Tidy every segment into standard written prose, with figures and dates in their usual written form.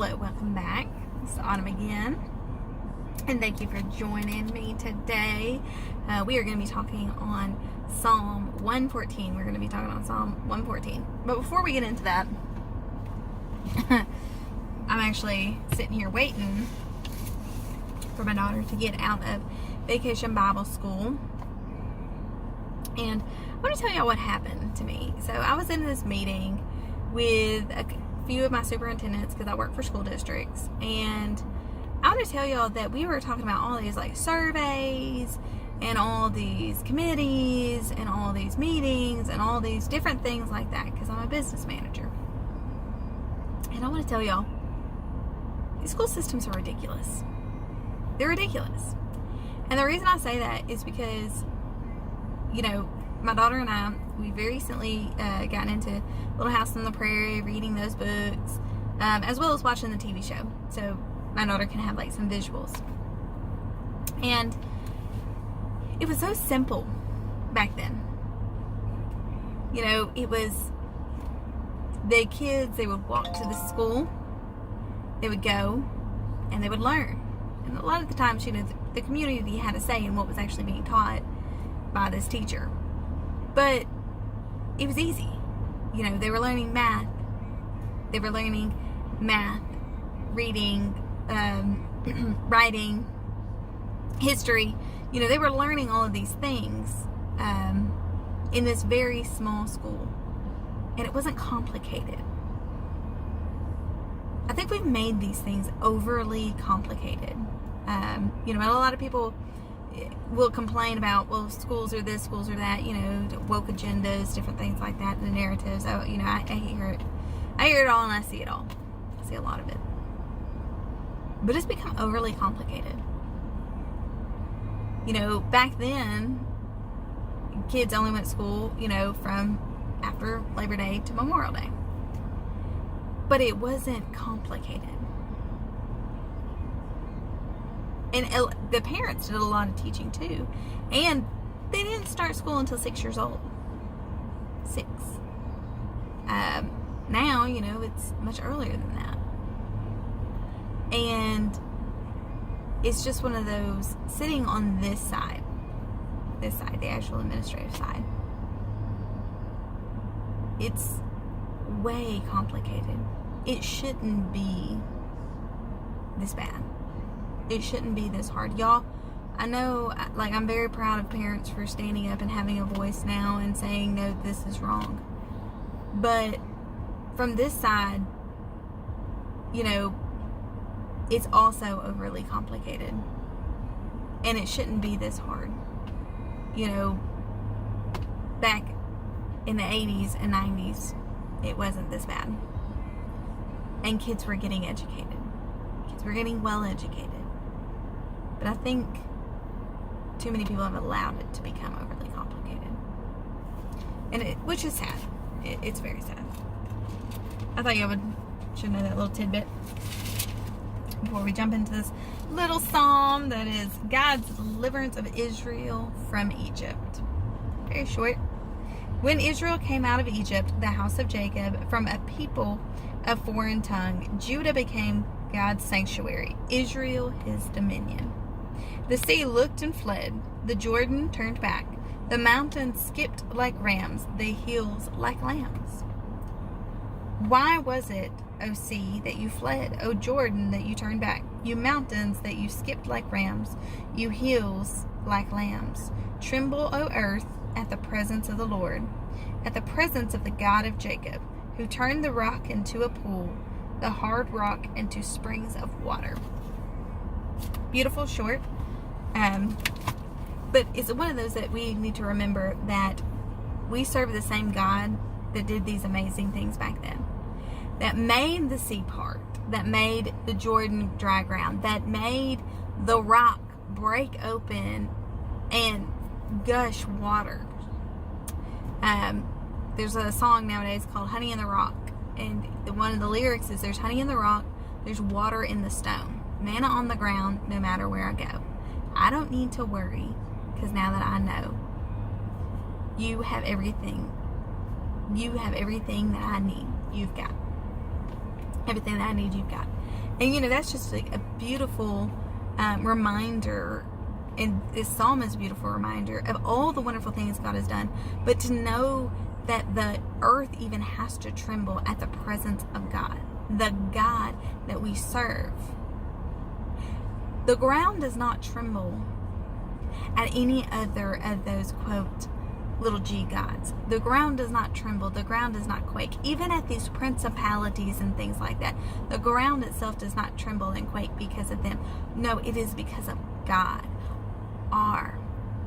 Hello, welcome back. It's Autumn again, and thank you for joining me today. We are going to be talking on Psalm 114. We're going to be talking on Psalm 114. But before we get into that, I'm actually sitting here waiting for my daughter to get out of Vacation Bible School. And I want to tell y'all what happened to me. So I was in this meeting with a few of my superintendents because I work for school districts, and I want to tell y'all that we were talking about all these like surveys and all these committees and all these meetings and all these different things like that because I'm a business manager. And I want to tell y'all, these school systems are ridiculous. They're ridiculous. And the reason I say that is because, you know, my daughter and I, we very recently gotten into Little House on the Prairie, reading those books, as well as watching the TV show. So my daughter can have like some visuals. And it was so simple back then. You know, it was the kids, they would walk to the school, they would go, and they would learn. And a lot of the times, you know, the community had a say in what was actually being taught by this teacher. But it was easy. You know, they were learning math. They were learning math, reading, writing, history. You know, they were learning all of these things in this very small school. And it wasn't complicated. I think we've made these things overly complicated. You know, a lot of people will complain about, well, schools are this, schools are that, you know, woke agendas, different things like that, the narratives. You know, I hear it. I hear it all and I see it all. I see a lot of it. But it's become overly complicated. You know, back then, kids only went to school, you know, from after Labor Day to Memorial Day. But it wasn't complicated. And the parents did a lot of teaching too. And they didn't start school until 6 years old. 6. Now, you know, it's much earlier than that. And it's just one of those, sitting on this side, the actual administrative side, it's way complicated. It shouldn't be this bad. It shouldn't be this hard. Y'all, I know, like, I'm very proud of parents for standing up and having a voice now and saying, no, this is wrong. But from this side, you know, it's also overly complicated. And it shouldn't be this hard. You know, back in the 80s and 90s, it wasn't this bad. And kids were getting educated. Kids were getting well educated. But I think too many people have allowed it to become overly complicated. And which is sad. It's very sad. I thought y'all should know that little tidbit before we jump into this little psalm that is God's deliverance of Israel from Egypt. Very short. When Israel came out of Egypt, the house of Jacob, from a people of foreign tongue, Judah became God's sanctuary, Israel his dominion. The sea looked and fled. The Jordan turned back. The mountains skipped like rams, the hills like lambs. Why was it, O sea, that you fled, O Jordan, that you turned back, you mountains, that you skipped like rams, you hills like lambs? Tremble, O earth, at the presence of the Lord, at the presence of the God of Jacob, who turned the rock into a pool, the hard rock into springs of water. Beautiful, short. But it's one of those that we need to remember that we serve the same God that did these amazing things back then. That made the sea part. That made the Jordan dry ground. That made the rock break open and gush water. There's a song nowadays called Honey in the Rock. And one of the lyrics is, there's honey in the rock, there's water in the stone. Manna on the ground, no matter where I go. I don't need to worry, because now that I know, you have everything. You have everything that I need. You've got. Everything that I need, you've got. And that's just a beautiful reminder, and this psalm is a beautiful reminder of all the wonderful things God has done. But to know that the earth even has to tremble at the presence of God, the God that we serve. The ground does not tremble at any other of those, quote, little g gods. The ground does not tremble. The ground does not quake. Even at these principalities and things like that, the ground itself does not tremble and quake because of them. No, it is because of God, our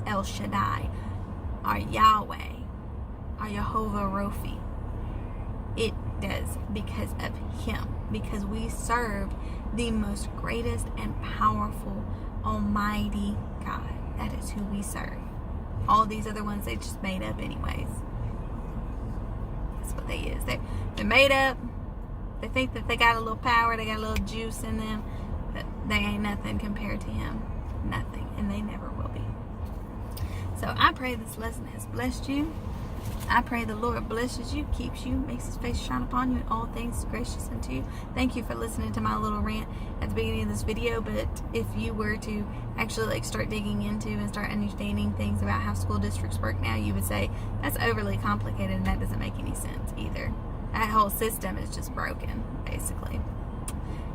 El Shaddai, our Yahweh, our Jehovah Rophi. It does because of Him, because we serve the most greatest and powerful, almighty God. That is who we serve. All these other ones, they just made up anyways. That's what they is. They're made up. They think that they got a little power, they got a little juice in them, but they ain't nothing compared to Him. Nothing. And they never will be. So I pray this lesson has blessed you. I pray the Lord blesses you, keeps you, makes His face shine upon you, and all things gracious unto you. Thank you for listening to my little rant at the beginning of this video. But if you were to actually start digging into and start understanding things about how school districts work now, you would say that's overly complicated and that doesn't make any sense either. That whole system is just broken, basically.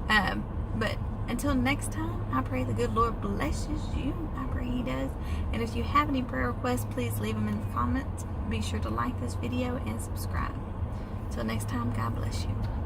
But until next time, I pray the good Lord blesses you. I pray He does. And if you have any prayer requests, please leave them in the comments. Be sure to like this video and subscribe. Till next time, God bless you.